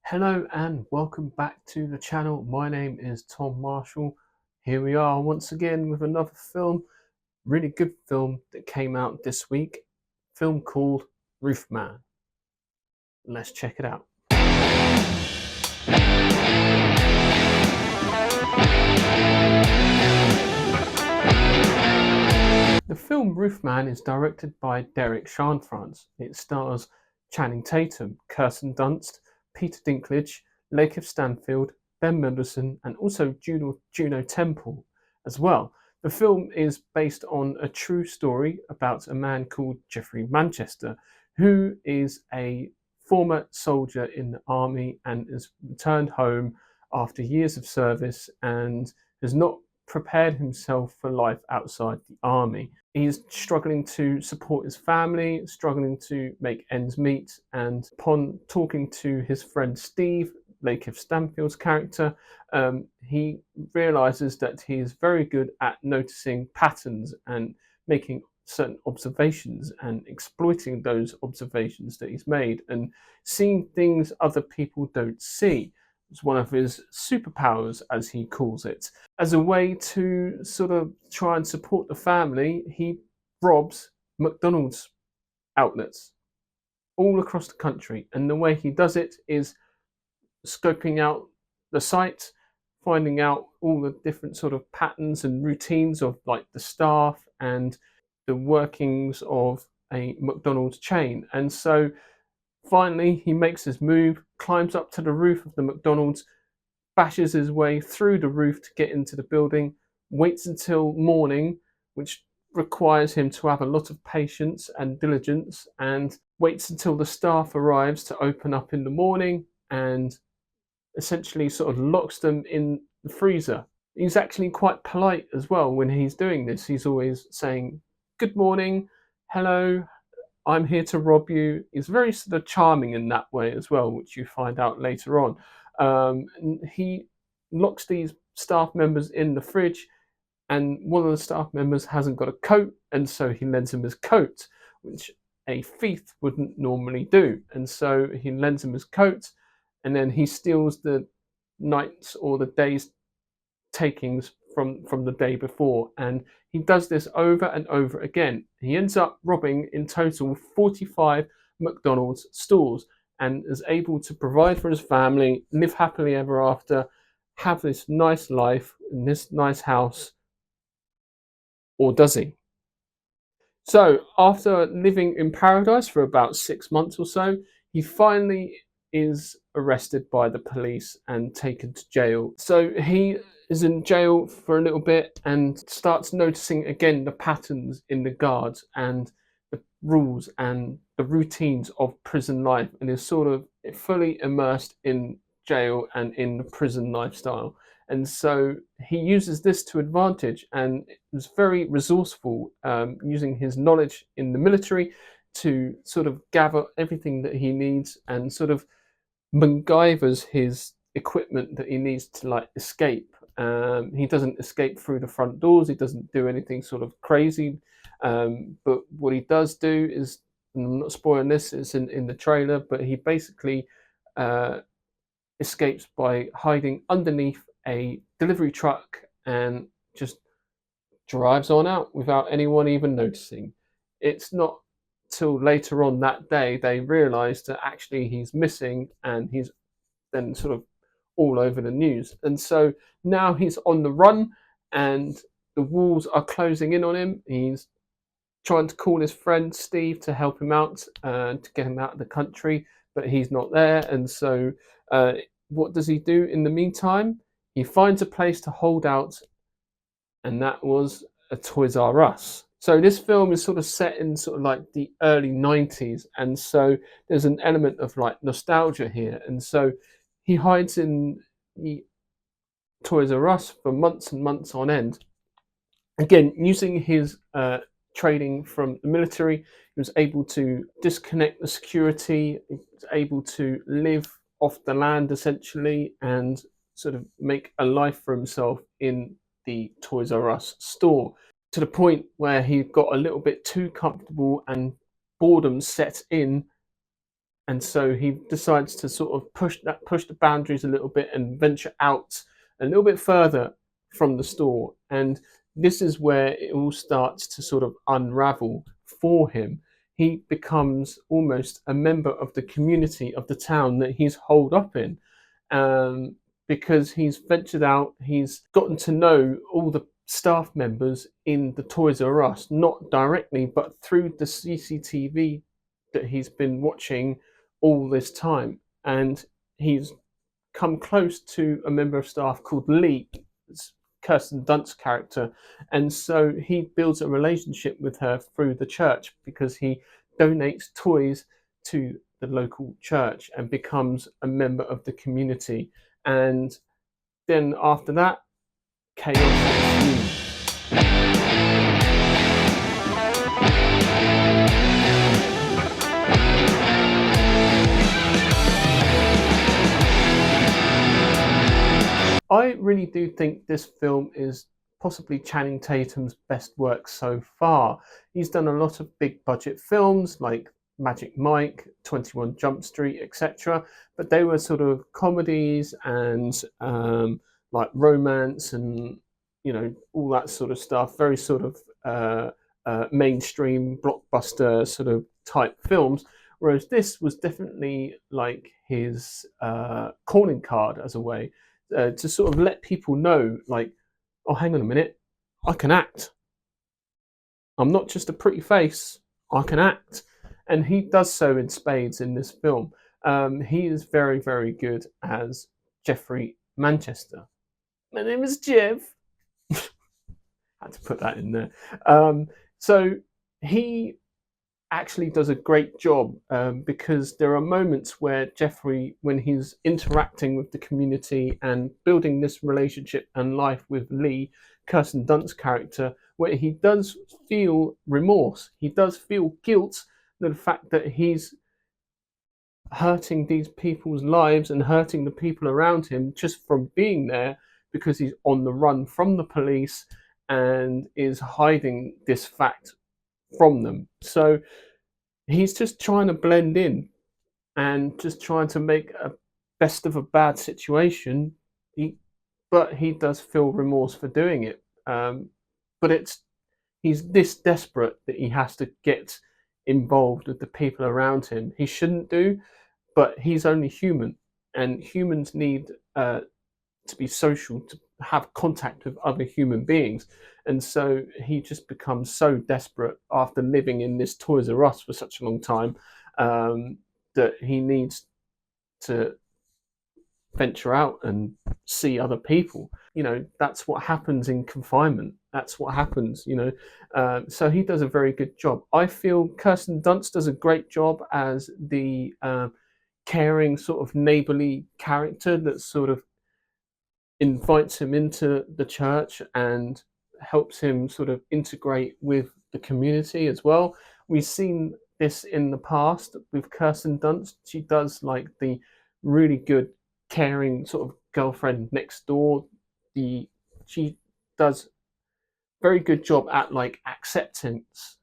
Hello and welcome back to the channel. My name is Tom Marshall. Here we are once again with another film, really good film that came out this week, film called Roofman. Let's check it out. The film Roofman is directed by Derek Cianfrance. It stars Channing Tatum, Kirsten Dunst, Peter Dinklage, Lakeith Stanfield, Ben Mendelsohn, and also Juno Temple as well. The film is based on a true story about a man called Jeffery Manchester, who is a former soldier in the army and has returned home after years of service and has not prepared himself for life outside the army. He's struggling to support his family, struggling to make ends meet, and upon talking to his friend Steve, Lakeith Stanfield's character, he realizes that he is very good at noticing patterns and making certain observations and exploiting those observations that he's made and seeing things other people don't see. It's one of his superpowers, as he calls it. As a way to sort of try and support the family, he robs McDonald's outlets all across the country. And the way he does it is scoping out the site, finding out all the different sort of patterns and routines of like the staff and the workings of a McDonald's chain. And so finally he makes his move, climbs up to the roof of the McDonald's, bashes his way through the roof to get into the building, waits until morning, which requires him to have a lot of patience and diligence, and waits until the staff arrives to open up in the morning and essentially sort of locks them in the freezer. He's actually quite polite as well when he's doing this. He's always saying, "Good morning, hello, I'm here to rob you." He's very sort of charming in that way as well, which you find out later on. And he locks these staff members in the fridge, and one of the staff members hasn't got a coat, and so he lends him his coat, which a thief wouldn't normally do. And so he lends him his coat, and then he steals the night's or the day's takings from the day before, and he does this over and over again. He ends up robbing in total 45 McDonald's stores and is able to provide for his family, live happily ever after, have this nice life in this nice house. Or does he? So after living in paradise for about 6 months or so, he finally is arrested by the police and taken to jail. So he is in jail for a little bit and starts noticing again the patterns in the guards and the rules and the routines of prison life, and is sort of fully immersed in jail and in the prison lifestyle. And so he uses this to advantage and is very resourceful, using his knowledge in the military to sort of gather everything that he needs and sort of MacGyver's his equipment that he needs to like escape. He doesn't escape through the front doors. He doesn't do anything sort of crazy. But what he does do is, and I'm not spoiling this, it's in the trailer, but he basically uh, escapes by hiding underneath a delivery truck and just drives on out without anyone even noticing. It's not till later on that day they realise that actually he's missing, and he's then sort of all over the news. And so now he's on the run and the walls are closing in on him. He's trying to call his friend Steve to help him out, to get him out of the country, but he's not there. And so what does he do in the meantime? He finds a place to hold out, and that was a Toys R Us. So this film is sort of set in sort of like the early 90s, and so there's an element of like nostalgia here. And so he hides in the Toys R Us for months and months on end. Again, using his training from the military, he was able to disconnect the security, he was able to live off the land essentially, and sort of make a life for himself in the Toys R Us store, to the point where he got a little bit too comfortable and boredom set in and so he decides to sort of push the boundaries a little bit and venture out a little bit further from the store. And this is where it all starts to sort of unravel for him. He becomes almost a member of the community of the town that he's holed up in, um, because he's ventured out. He's gotten to know all the staff members in the Toys R Us, not directly, but through the CCTV that he's been watching all this time. And he's come close to a member of staff called Lee, Kirsten Dunst's character. And so he builds a relationship with her through the church because he donates toys to the local church and becomes a member of the community. And then after that, chaos ensues. I really do think this film is possibly Channing Tatum's best work so far. He's done a lot of big budget films like Magic Mike, 21 Jump Street, etc. But they were sort of comedies and like romance and all that sort of stuff. Very sort of mainstream blockbuster sort of type films. Whereas this was definitely like his calling card as a way to sort of let people know, like, oh, hang on a minute, I can act. I'm not just a pretty face. I can act, and he does so in spades in this film. He is very, very good as Jeffery Manchester. My name is Jeff. Had to put that in there. So he actually does a great job, because there are moments where Jeffrey, when he's interacting with the community and building this relationship and life with Lee, Kirsten Dunst's character, where he does feel remorse. He does feel guilt for the fact that he's hurting these people's lives and hurting the people around him just from being there, because he's on the run from the police and is hiding this fact from them. So he's just trying to blend in and just trying to make a best of a bad situation. But he does feel remorse for doing it. But he's this desperate that he has to get involved with the people around him. He shouldn't do, but he's only human, and humans need to be social, to have contact with other human beings. And so he just becomes so desperate after living in this Toys R Us for such a long time, that he needs to venture out and see other people. That's what happens in confinement. That's what happens. So he does a very good job. I feel Kirsten Dunst does a great job as the caring, sort of neighborly character that sort of invites him into the church and helps him sort of integrate with the community as well. We've seen this in the past with Kirsten Dunst. She does like the really good, caring sort of girlfriend next door. She does very good job at like acceptance,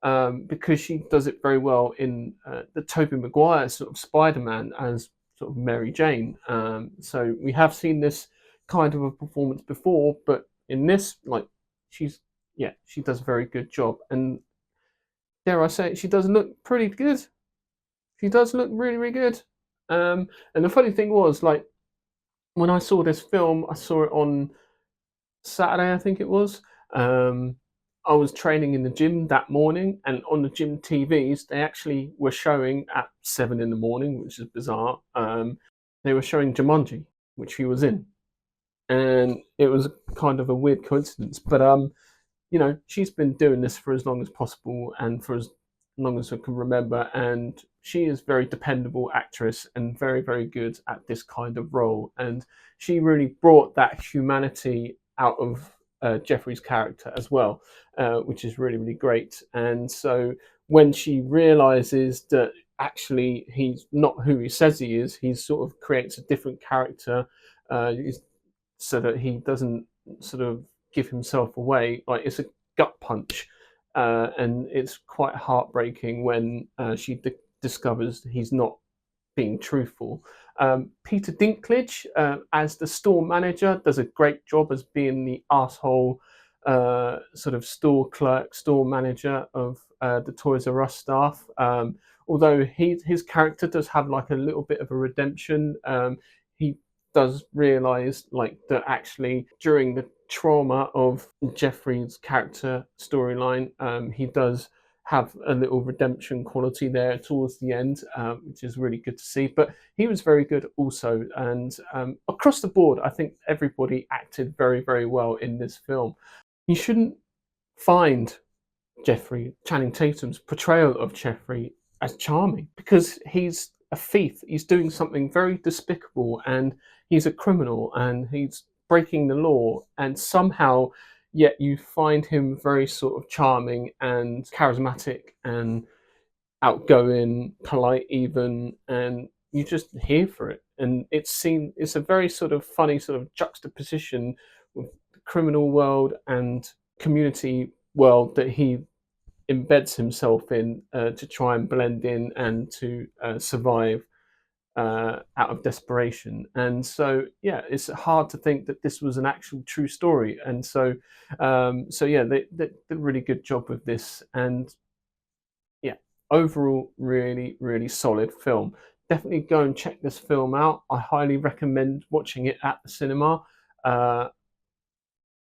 because she does it very well in the Tobey Maguire sort of Spider-Man as sort of Mary Jane. So we have seen this kind of a performance before, but in this, like, she does a very good job, and dare I say, she does look pretty good. She does look really, really good. And the funny thing was, like, when I saw this film, I saw it on Saturday, I think it was. I was training in the gym that morning, and on the gym TVs, they actually were showing at 7 in the morning, which is bizarre. They were showing Jumanji, which he was in, and it was kind of a weird coincidence. But she's been doing this for as long as possible and for as long as I can remember, and she is a very dependable actress and very, very good at this kind of role. And she really brought that humanity out of Jeffrey's character as well, which is really, really great. And so when she realizes that actually he's not who he says he is, he sort of creates a different character, so that he doesn't sort of give himself away. Like, it's a gut punch, and it's quite heartbreaking when she discovers he's not being truthful. Peter Dinklage, as the store manager, does a great job as being the asshole sort of store clerk, store manager of the Toys R Us staff. Although his character does have like a little bit of a redemption. He does realize like that actually during the trauma of Jeffrey's character storyline, he does have a little redemption quality there towards the end, which is really good to see. But he was very good also, and across the board, I think everybody acted very, very well in this film. You shouldn't find Jeffrey Channing Tatum's portrayal of Jeffrey as charming because he's a thief. He's doing something very despicable, and he's a criminal, and he's breaking the law, and somehow yet you find him very sort of charming and charismatic and outgoing, polite even, and you just here for it. And it's a very sort of funny sort of juxtaposition with the criminal world and community world that he embeds himself in to try and blend in and to survive out of desperation. And so, yeah, it's hard to think that this was an actual true story. And so yeah, they did a really good job with this. And yeah, overall, really, really solid film. Definitely go and check this film out. I highly recommend watching it at the cinema. Uh,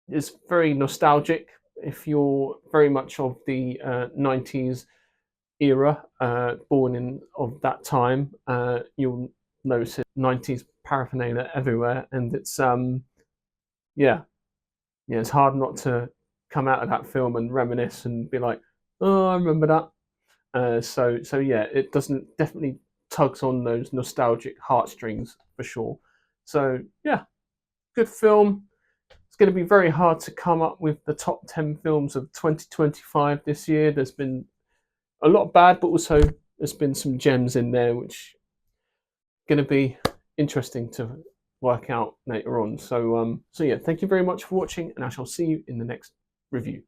it's very nostalgic. If you're very much of the 90s era, born in of that time, you'll notice it, 90s paraphernalia everywhere, and it's yeah, yeah, it's hard not to come out of that film and reminisce and be like, oh, I remember that. So yeah, it doesn't definitely tugs on those nostalgic heartstrings for sure. So yeah, good film. It's going to be very hard to come up with the top 10 films of 2025 this year. There's been a lot bad, but also there's been some gems in there, which are going to be interesting to work out later on. So yeah, thank you very much for watching, and I shall see you in the next review.